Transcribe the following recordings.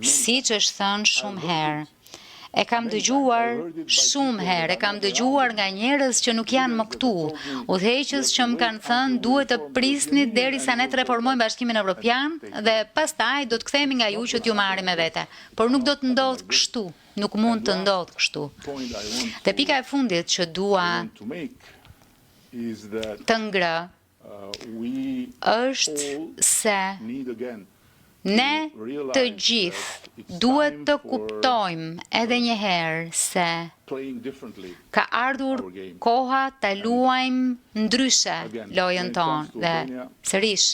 siç është thënë shumë herë. E kam dëgjuar shumë herë, e kam dëgjuar nga njerëz që nuk janë më këtu, udhëheqës që më kanë thënë duhet të prisni derisa ne të reformojmë Bashkimin Evropian dhe pastaj do të kthehemi nga ju që t'ju marrim me vete. Por nuk do të ndodhë kështu, nuk mund të ndodhë kështu. Dhe pika e fundit që dua të ngrë është se ne të gjithë duhet të kuptojmë edhe një herë se ka ardhur koha të luajmë ndryshe lojën tonë dhe sërish,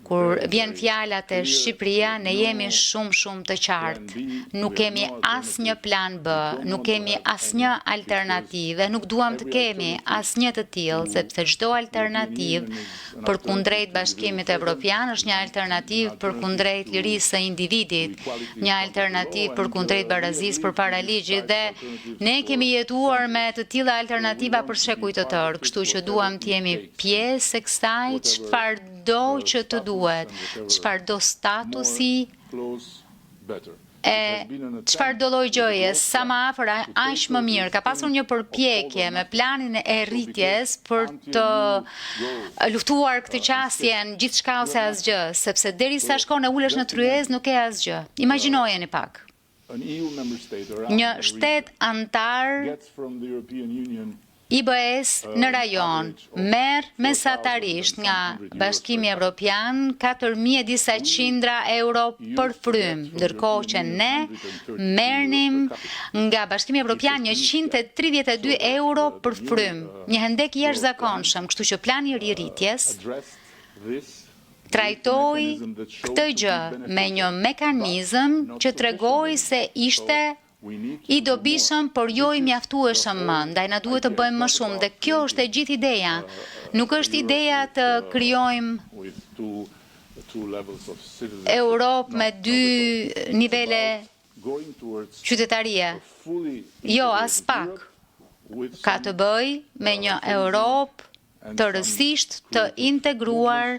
kur vjen fjala te Shqipëria, ne jemi shumë të qartë. Nuk kemi asnjë plan B, nuk kemi asnjë alternativë, nuk duam të kemi asnjë të tillë, sepse çdo alternativë përkundrejt Bashkimit Evropian është një alternativë përkundrejt lirisë së individit, një alternativë përkundrejt barazisë përpara ligjit dhe ne kemi jetuar me të tilla alternativa për shekuj të tërë, kështu që duam të jemi pjesë e kësaj, çfarëdo që të duhet, çfarëdo statusi e çfarëdo lloj gjëje, sa më afër aq më mirë. Ka pasur një përpjekje me planin e rritjes për të luftuar këtë qasjen gjithçka ose asgjë, sepse derisa shkon e ulesh në tryezë nuk e asgjë. Imagjinojeni pak. Një shtet antar IBE-s në rajon merr mesatarisht nga Bashkimi Evropian 4.000 disa qindra euro për frym, ndërkohë që ne merrnim nga Bashkimi Evropian 132 euro për frym, një hendek i jashtëzakonshëm, kështu që plani i rirritjes trajtoi këtë gjë me një mekanizëm që tregoi se ishte i dobishëm, por jo i mjaftueshëm më, ndaj na duhet të bëjmë më shumë dhe kjo është e gjithë ideja. Nuk është ideja të krijojmë Europë me 2 nivele qytetarie. Jo, as pak. Ka të bëjë me një Europë tërësisht të integruar